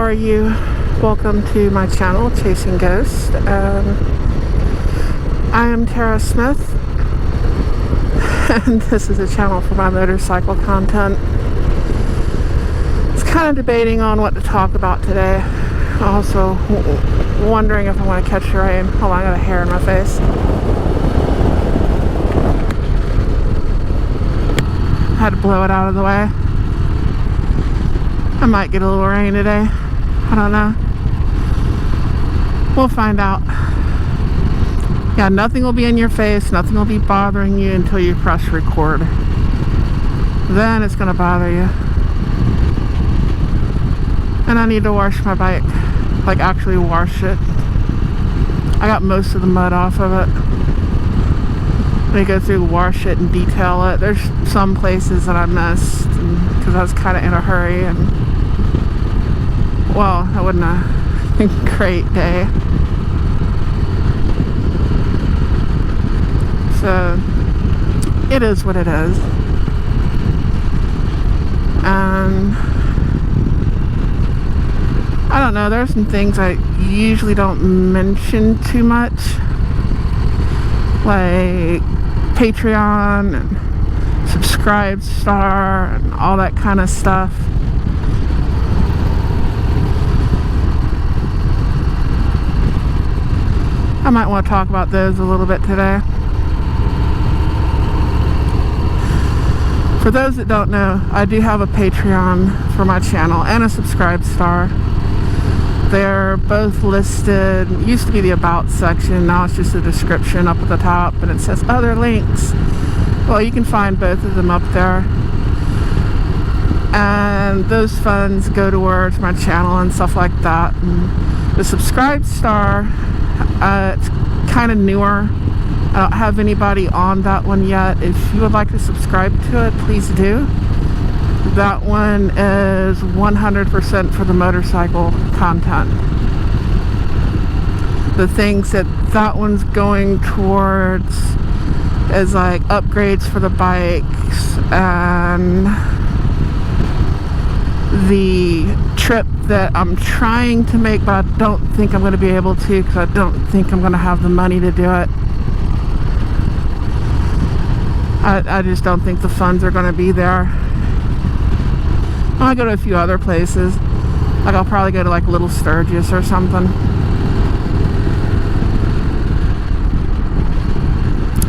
are you? Welcome to my channel, Chasing Ghosts. I am Tara Smith, and this is a channel for my motorcycle content. It's kind of debating on what to talk about today. Also wondering if I want to catch the rain. Hold on, I got a hair in my face. I had to blow it out of the way. I might get a little rain today. I don't know. We'll find out. Yeah, nothing will be in your face. Nothing will be bothering you until you press record. Then it's going to bother you. And I need to wash my bike. Like, actually wash it. I got most of the mud off of it. Let me go through, wash it, and detail it. There's some places that I missed because I was kind of in a hurry, and well, that wasn't a great day. So it is what it is. And I don't know, there's some things I usually don't mention too much, like Patreon and Subscribe Star and all that kind of stuff. I might want to talk about those a little bit today. For those that don't know, I do have a Patreon for my channel and a Subscribe Star. They're both listed. It used to be the About section. Now it's just a description up at the top, and it says other links. Well, you can find both of them up there. And those funds go towards my channel and stuff like that. And the Subscribe Star, it's kind of newer. I don't have anybody on that one yet. If you would like to subscribe to it, please do. That one is 100% for the motorcycle content. The things that one's going towards is like upgrades for the bikes and the trip that I'm trying to make, but I don't think I'm going to be able to because I don't think I'm going to have the money to do it. I just don't think the funds are going to be there. I'll go to a few other places. Like, I'll probably go to like Little Sturgis or something.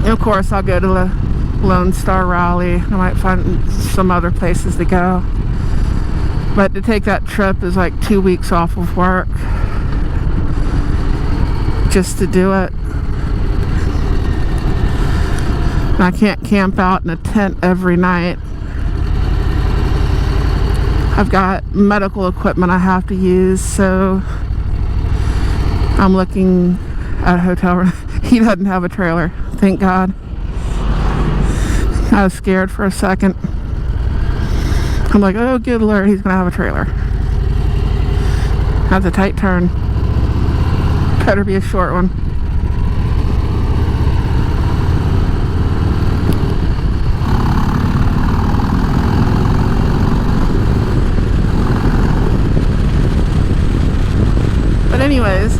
And of course, I'll go to the Lone Star Rally. I might find some other places to go. But to take that trip is like 2 weeks off of work. Just to do it. And I can't camp out in a tent every night. I've got medical equipment I have to use, so I'm looking at a hotel room. He doesn't have a trailer, thank God. I was scared for a second. I'm like, oh good Lord, he's gonna have a trailer. That's a tight turn. Better be a short one. Anyways,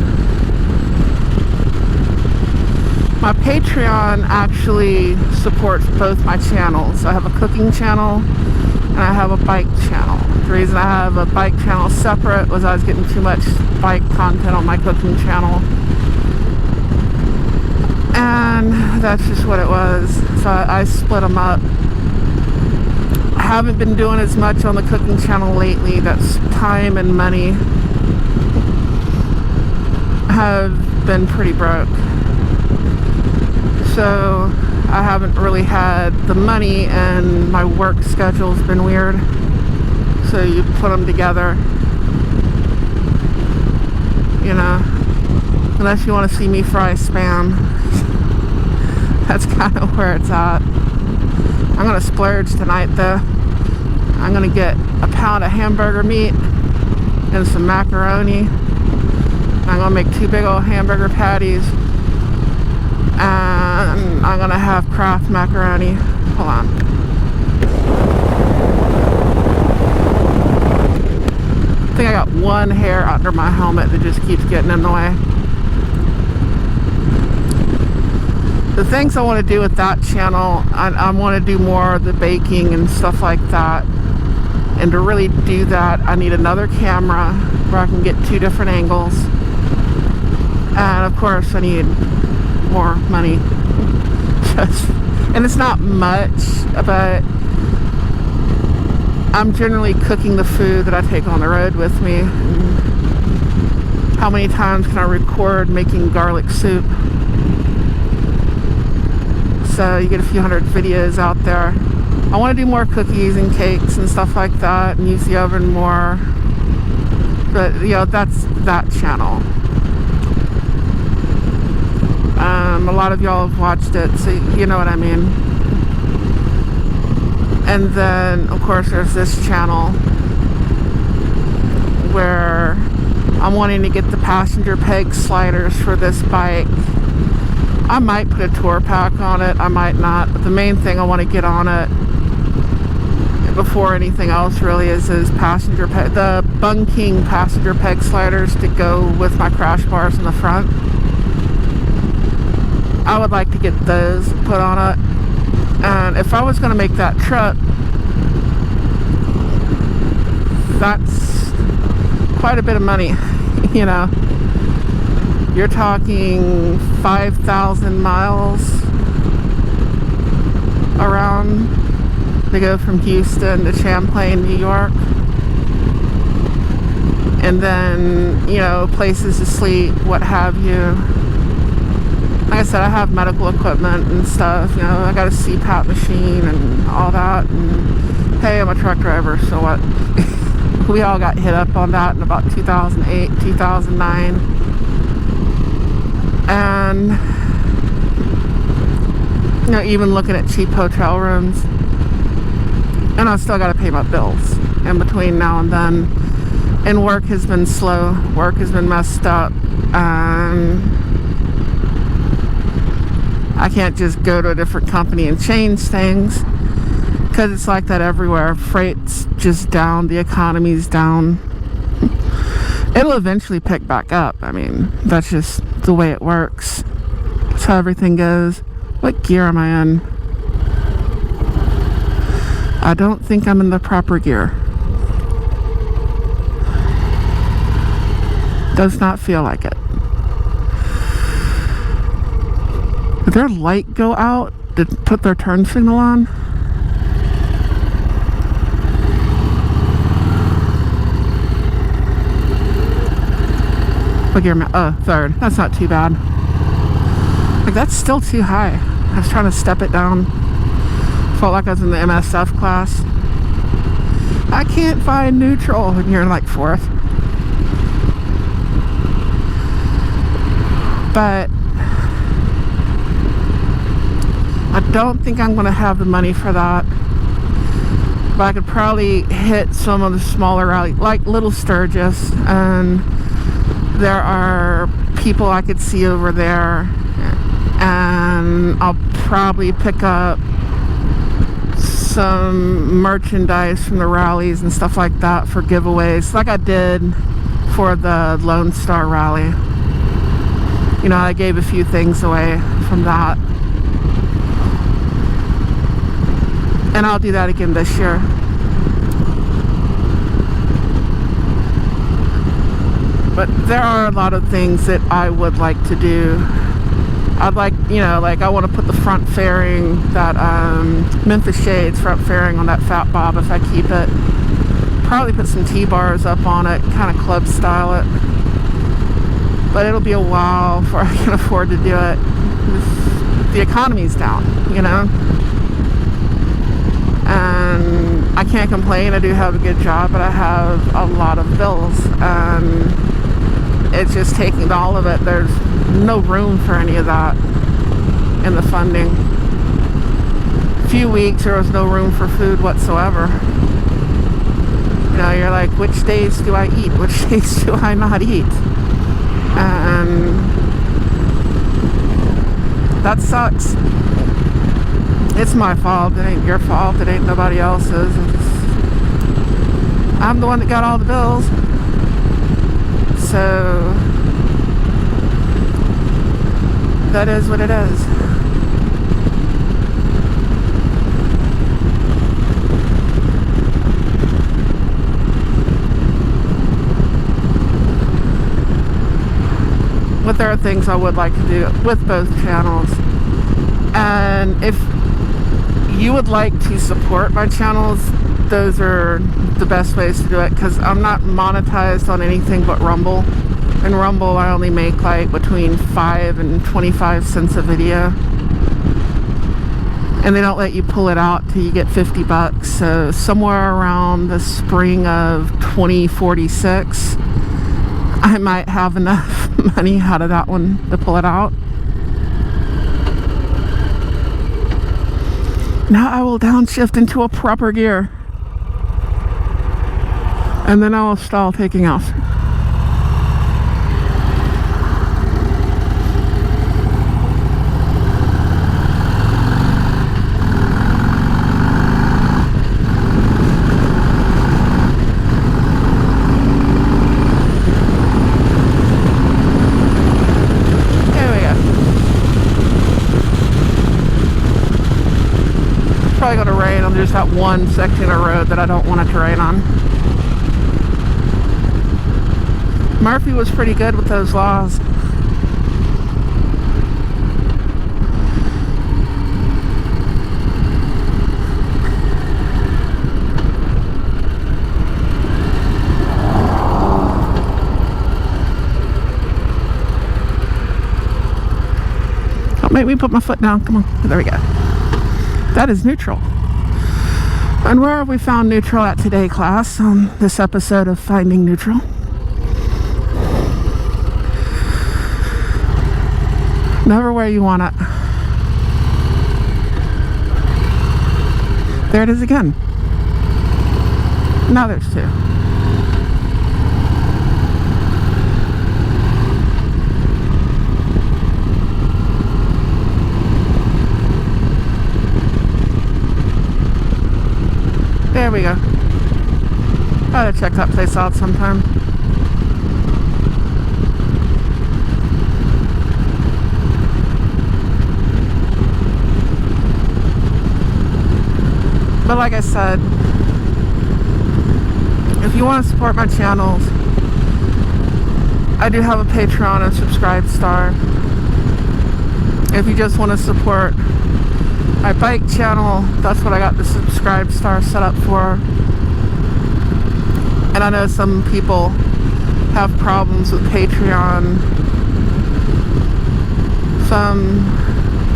my Patreon actually supports both my channels. I have a cooking channel and I have a bike channel. The reason I have a bike channel separate was I was getting too much bike content on my cooking channel. And that's just what it was. So I split them up. I haven't been doing as much on the cooking channel lately. That's time and money. Have been pretty broke, so I haven't really had the money, and my work schedule's been weird, so you put them together, you know, unless you want to see me fry Spam. That's kind of where it's at. I'm gonna splurge tonight though. I'm gonna get a pound of hamburger meat and some macaroni. I'm gonna make 2 big old hamburger patties, and I'm gonna have Kraft macaroni. Hold on. think I got one hair under my helmet that just keeps getting in the way. The things I want to do with that channel, I want to do more of the baking and stuff like that. And to really do that, I need another camera where I can get 2 different angles. And of course, I need more money. And it's not much, but I'm generally cooking the food that I take on the road with me. How many times can I record making garlic soup? So you get a few hundred videos out there. I want to do more cookies and cakes and stuff like that and use the oven more. But, you know, that's that channel. A lot of y'all have watched it, so you know what I mean. And then, of course, there's this channel where I'm wanting to get the passenger peg sliders for this bike. I might put a tour pack on it, I might not, but the main thing I want to get on it before anything else really is passenger peg, the bunking passenger peg sliders to go with my crash bars in the front. I would like to get those put on it. And if I was going to make that trip, that's quite a bit of money, you know. You're talking 5,000 miles around to go from Houston to Champlain, New York. And then, you know, places to sleep, what have you. Like I said, I have medical equipment and stuff, you know, I got a CPAP machine and all that, and hey, I'm a truck driver, so what? We all got hit up on that in about 2008, 2009, and, you know, even looking at cheap hotel rooms, and I still got to pay my bills in between now and then, and work has been slow, work has been messed up, and I can't just go to a different company and change things, because it's like that everywhere. Freight's just down, the economy's down. It'll eventually pick back up. I mean, that's just the way it works. That's how everything goes. What gear am I in? I don't think I'm in the proper gear. Does not feel like it. Did their light go out? Did put their turn signal on? What gear am I? Oh, 3rd. That's not too bad. Like, that's still too high. I was trying to step it down. Felt like I was in the MSF class. I can't find neutral when you're in like 4th. But I don't think I'm going to have the money for that. But I could probably hit some of the smaller rallies, like Little Sturgis, and there are people I could see over there, and I'll probably pick up some merchandise from the rallies and stuff like that for giveaways, like I did for the Lone Star rally. You know, I gave a few things away from that. And I'll do that again this year. But there are a lot of things that I would like to do. I'd like, you know, like I want to put the front fairing, that Memphis Shades front fairing on that Fat Bob if I keep it. Probably put some T-bars up on it, kind of club style it. But it'll be a while before I can afford to do it. The economy's down, you know. And I can't complain. I do have a good job, but I have a lot of bills, and it's just taking all of it. There's no room for any of that in the funding. A few weeks there was no room for food whatsoever. You know, you're like, which days do I eat? Which days do I not eat? And that sucks. It's my fault. It ain't your fault. It ain't nobody else's. I'm the one that got all the bills. so that is what it is. But there are things I would like to do with both channels. And if you would like to support my channels, those are the best ways to do it, because I'm not monetized on anything but Rumble. In Rumble, I only make like between 5 and 25 cents a video. And they don't let you pull it out till you get 50 bucks. So somewhere around the spring of 2046, I might have enough money out of that one to pull it out. Now I will downshift into a proper gear. And then I will stall taking off. Probably going to rain on just that one section of road that I don't want it to rain on. Murphy was pretty good with those laws. Don't make me put my foot down. Come on. There we go. That is neutral. And where have we found neutral at today, class, on this episode of Finding Neutral? Never where you want it. There it is again. Now there's two. There we go. Gotta check that place out sometime. But like I said, if you want to support my channels, I do have a Patreon and Subscribe Star. If you just want to support my bike channel, that's what I got the Subscribe Star set up for. And I know some people have problems with Patreon, some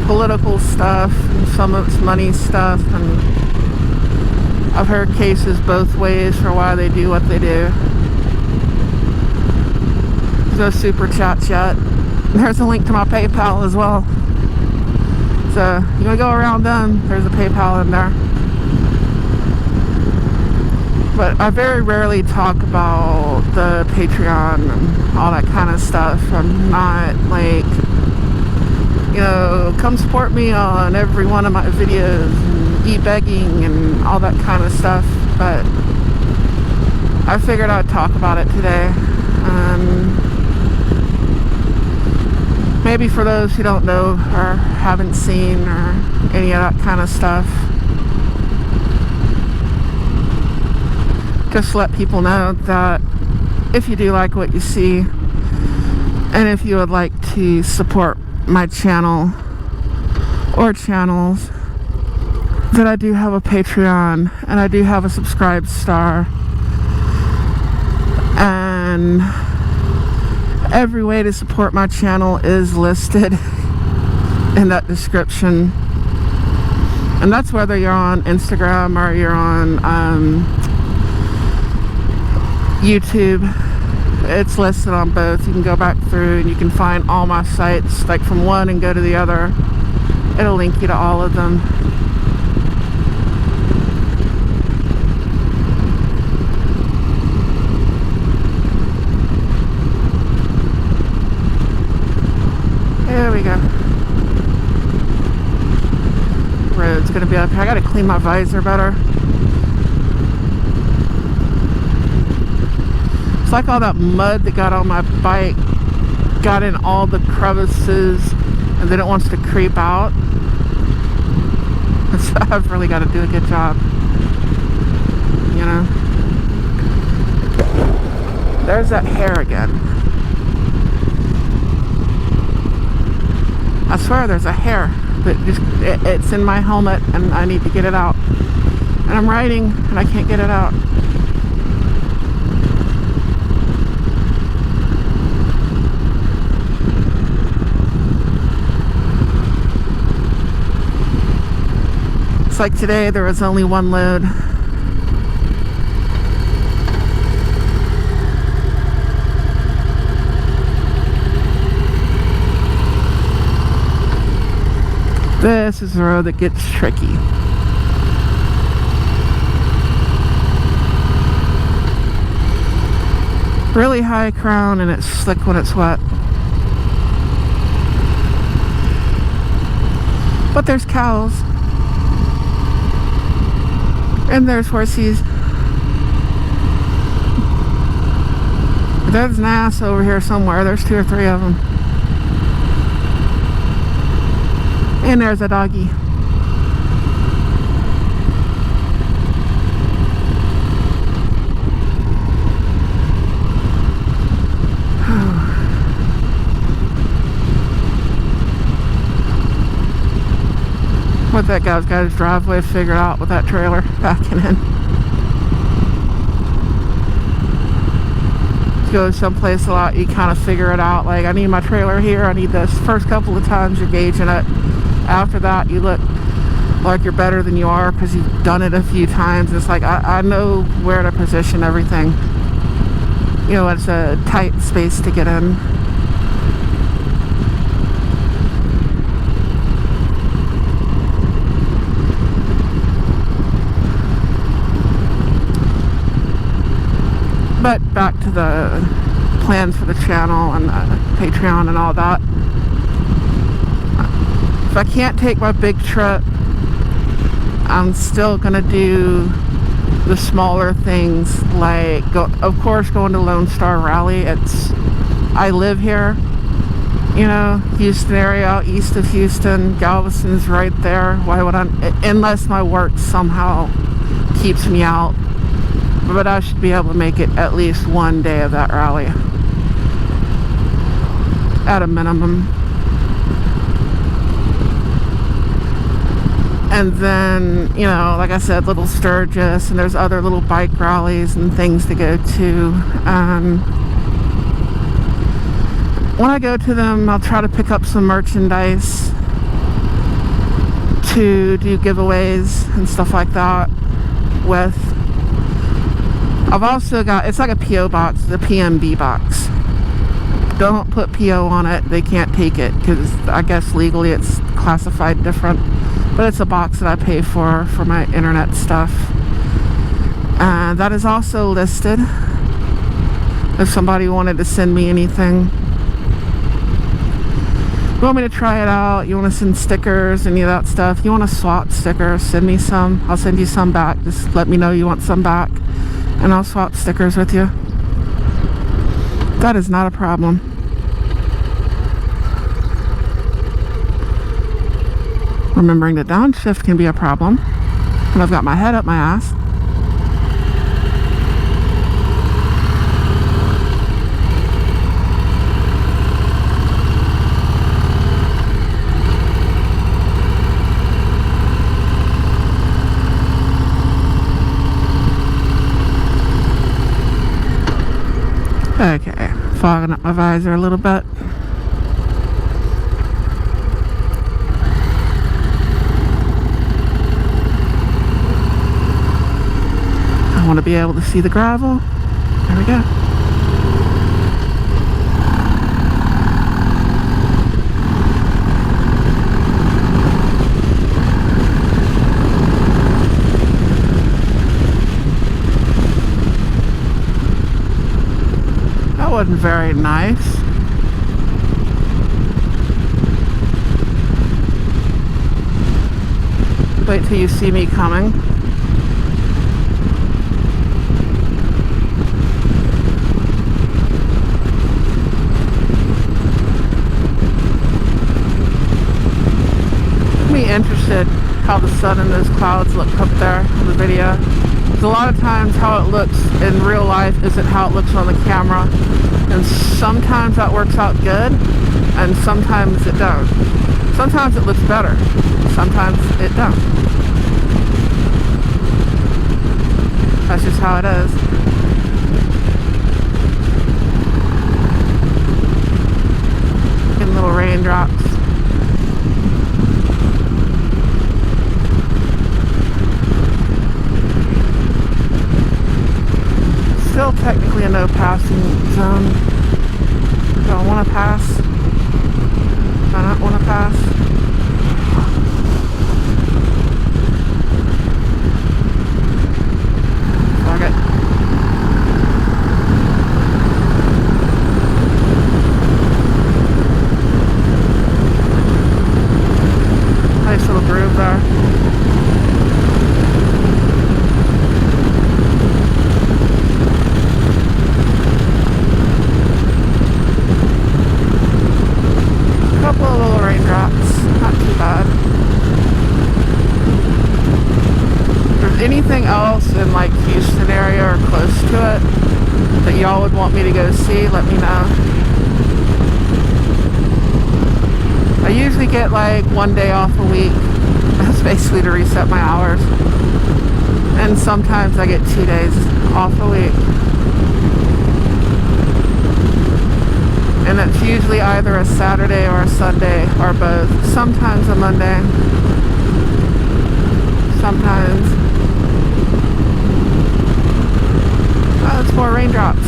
political stuff and some of it's money stuff, and I've heard cases both ways for why they do what they do. There's no super chats yet. There's a link to my PayPal as well. So you want to go around them, there's a PayPal in there. But I very rarely talk about the Patreon and all that kind of stuff. I'm not like, you know, come support me on every one of my videos and e-begging and all that kind of stuff. But I figured I'd talk about it today. Maybe for those who don't know or haven't seen or any of that kind of stuff, just let people know that if you do like what you see, and if you would like to support my channel or channels, that I do have a Patreon and I do have a Subscribe Star, and every way to support my channel is listed in that description. And that's whether you're on Instagram or you're on YouTube. It's listed on both. You can go back through and you can find all my sites, like from one and go to the other. It'll link you to all of them. There we go. Road's gonna be up here. I gotta clean my visor better. like all that mud that got on my bike got in all the crevices, and then it wants to creep out. So I've really got to do a good job, you know. There's that hair again. I swear there's a hair that just it's in my helmet and I need to get it out. And I'm riding and I can't get it out. It's like today there was only one load. This is the road that gets tricky. Really high crown and it's slick when it's wet. But there's cows. And there's horses. There's an ass over here somewhere. There's 2 or 3 of them. And there's a doggy. What that guy's got his driveway figured out with that trailer backing in. Go someplace a lot, you kind of figure it out. Like, I need my trailer here, I need this. First couple of times you're gauging it. After that, you look like you're better than you are because you've done it a few times. It's like, I know where to position everything. You know, it's a tight space to get in. But back to the plans for the channel and Patreon and all that. If I can't take my big trip, I'm still gonna do the smaller things, like of course going to Lone Star Rally. I live here, you know, Houston area, out east of Houston. Galveston's right there. Why would I, unless my work somehow keeps me out. But I should be able to make it at least one day of that rally at a minimum. And then, you know, like I said, Little Sturgis, and there's other little bike rallies and things to go to. When I go to them, I'll try to pick up some merchandise to do giveaways and stuff like that with. I've also got, it's like a P.O. box, the PMB box. Don't put P.O. on it, they can't take it, because I guess legally it's classified different. But it's a box that I pay for my internet stuff. That is also listed if somebody wanted to send me anything. You want me to try it out, you want to send stickers, any of that stuff, you want to swap stickers, send me some. I'll send you some back. Just let me know you want some back, and I'll swap stickers with you. That is not a problem. Remembering to downshift can be a problem when I've got my head up my ass. Okay, fogging up my visor a little bit. I want to be able to see the gravel. There we go. That wasn't very nice. Wait till you see me coming. interested how the sun and those clouds look up there in the video. A lot of times how it looks in real life isn't how it looks on the camera, and sometimes that works out good and sometimes it don't. Sometimes it looks better, sometimes it don't. That's just how it is. Getting little raindrops. Still technically a no passing zone. Do I want to pass? Do I not want to pass? Fuck it. Nice little groove there. Couple of little raindrops, not too bad. If there's anything else in like Houston area or close to it that y'all would want me to go see, let me know. I usually get like one day off a week. That's basically to reset my hours. And sometimes I get 2 days off a week. And it's usually either a Saturday or a Sunday or both. Sometimes a Monday. Sometimes. Oh, it's more raindrops.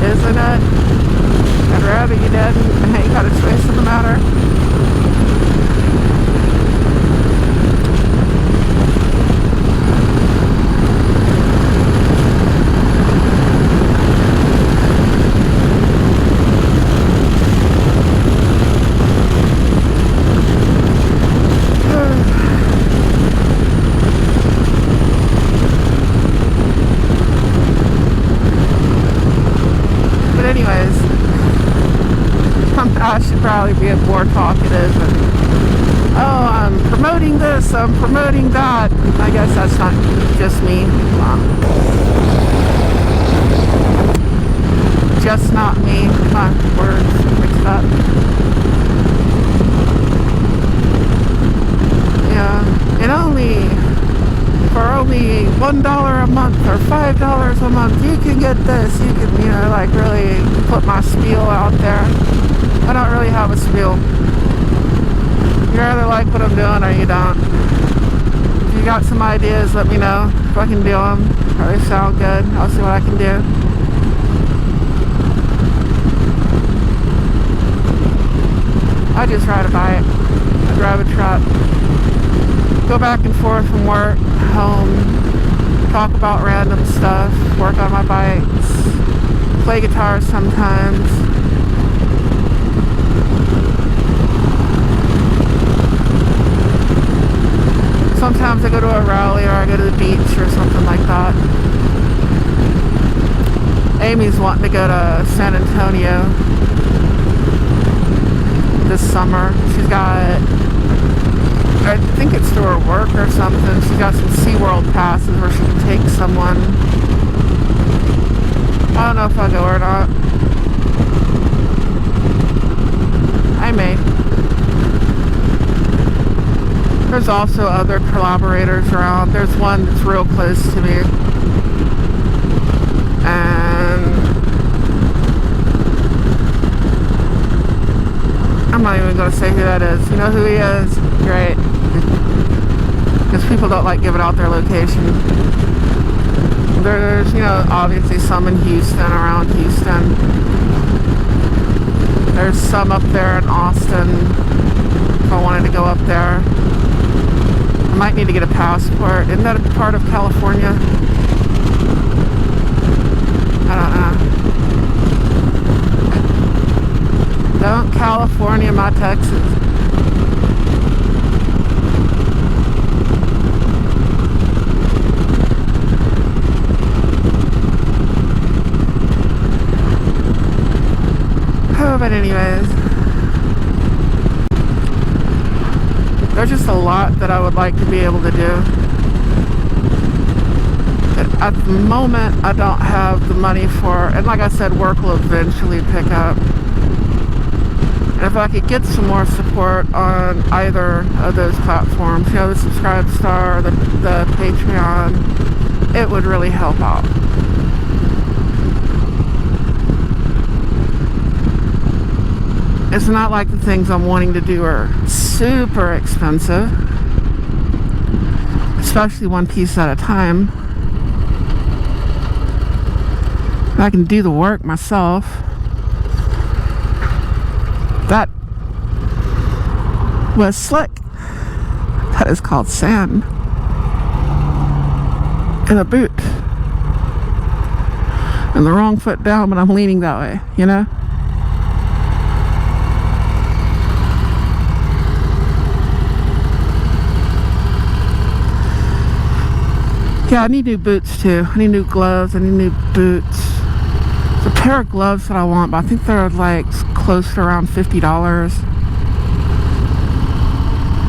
Isn't it? I'd rather you didn't. I ain't got a choice in the matter. Anyways, I should probably be more talkative and, oh, I'm promoting this, I'm promoting that. I guess that's not just me. Just not me. My words mixed up. Yeah, and for only $1 a month or $5 a month, you can get this. You can, like really put my spiel out there. I don't really have a spiel. You either like what I'm doing or you don't. If you got some ideas, let me know. If I can do them, or they sound good, I'll see what I can do. I just ride a bike. I drive a truck. Go back and forth from work, home, talk about random stuff, work on my bikes, play guitar sometimes. Sometimes I go to a rally or I go to the beach or something like that. Amy's wanting to go to San Antonio this summer. She's got, I think it's through her work or something, she's got some SeaWorld passes where she can take someone. I don't know if I'll go or not. I may. There's also other collaborators around. There's one that's real close to me. And I'm not even going to say who that is. You know who he is? Great. Because people don't like giving out their location. There's, obviously some in Houston, around Houston. There's some up there in Austin, I wanted to go up there. I might need to get a passport. Isn't that a part of California? I don't know. Don't California my Texas. Oh, but anyways, there's just a lot that I would like to be able to do. But at the moment, I don't have the money for, and like I said, work will eventually pick up. And if I could get some more support on either of those platforms, you know, the Subscribe Star, the Patreon, it would really help out. It's not like the things I'm wanting to do are super expensive, especially one piece at a time. I can do the work myself. That was slick. That is called sand in a boot. And the wrong foot down, but I'm leaning that way, you know? Yeah, I need new boots too. I need new gloves. I need new boots. There's a pair of gloves that I want, but I think they're like close to around $50.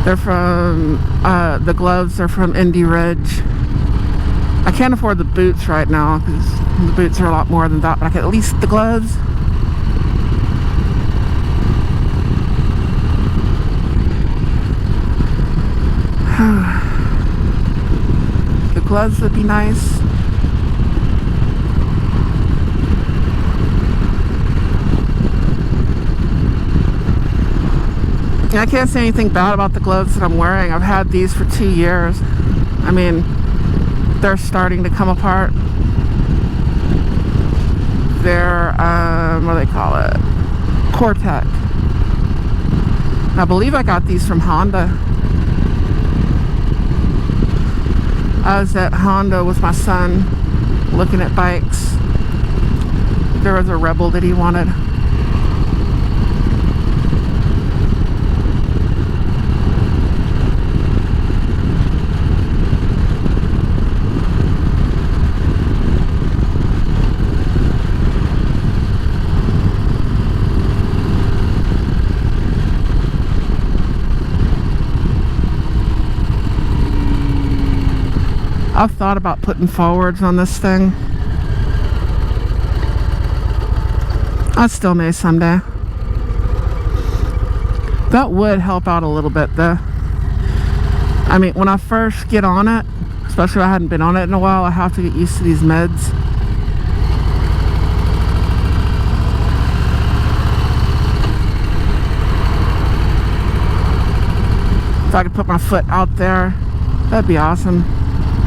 They're from, the gloves are from Indy Ridge. I can't afford the boots right now because the boots are a lot more than that, but I can at least the gloves. The gloves would be nice. I can't say anything bad about the gloves that I'm wearing. I've had these for 2 years. I mean, they're starting to come apart. They're, what do they call it? Cortec. I believe I got these from Honda. I was at Honda with my son looking at bikes. There was a Rebel that he wanted. I've thought about putting forwards on this thing. I still may someday. That would help out a little bit though. I mean, when I first get on it, especially if I hadn't been on it in a while, I have to get used to these meds. If I could put my foot out there, that'd be awesome.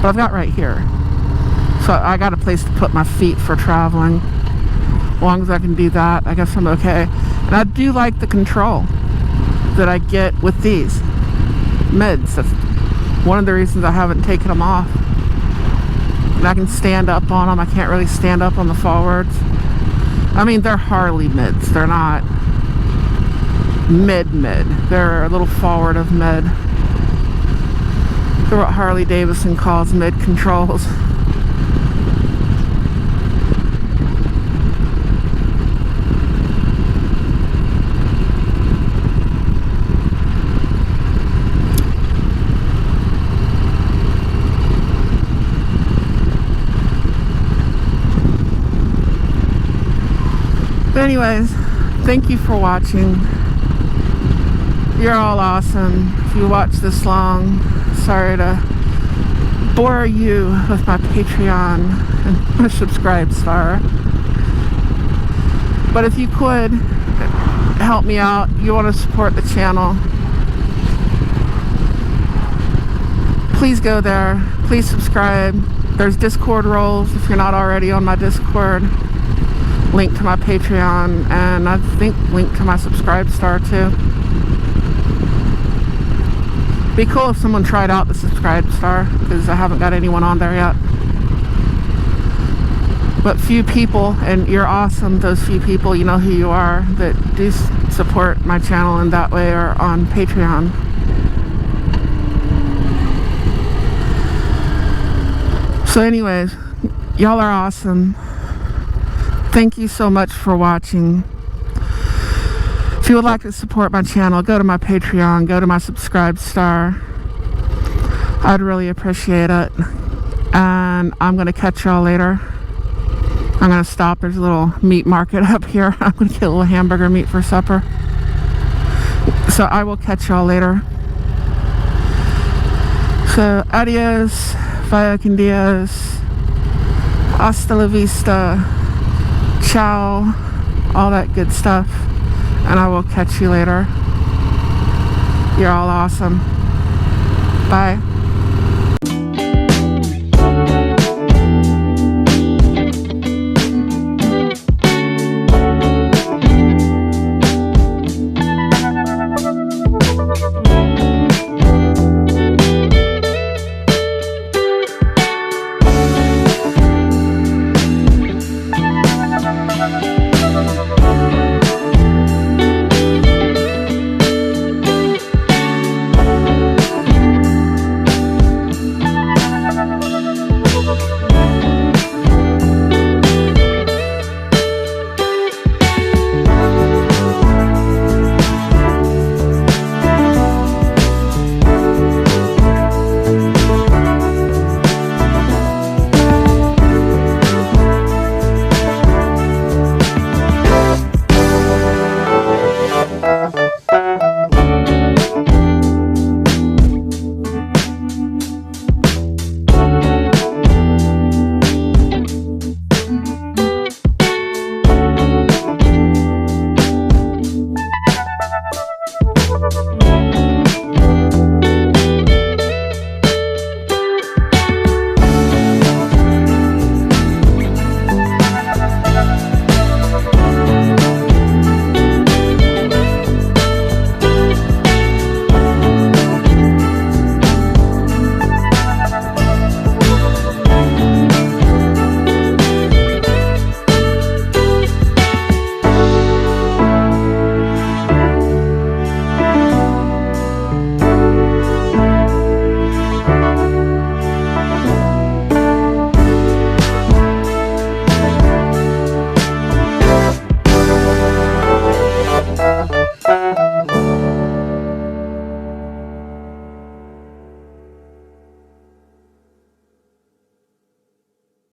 But I've got right here. So I got a place to put my feet for traveling. As long as I can do that, I guess I'm okay. And I do like the control that I get with these meds. That's one of the reasons I haven't taken them off. And I can stand up on them. I can't really stand up on the forwards. I mean, they're Harley mids. They're not mid. They're a little forward of mid. They're what Harley-Davidson calls mid controls. But anyways, thank you for watching. You're all awesome. If you watch this long, sorry to bore you with my Patreon and my Subscribe Star. But if you could help me out, you want to support the channel, please go there. Please subscribe. There's Discord roles if you're not already on my Discord. Link to my Patreon, and I think link to my Subscribe Star too. Be cool if someone tried out the Subscribe Star, because I haven't got anyone on there yet. But few people, and you're awesome, those few people, you know who you are, that do support my channel in that way or on Patreon. So anyways, y'all are awesome. Thank you so much for watching. If you would like to support my channel, go to my Patreon, go to my Subscribe Star. I'd really appreciate it. And I'm going to catch y'all later. I'm going to stop. There's a little meat market up here. I'm going to get a little hamburger meat for supper. So I will catch y'all later. So adios, vaya con Dios, hasta la vista, ciao, all that good stuff. And I will catch you later. You're all awesome. Bye.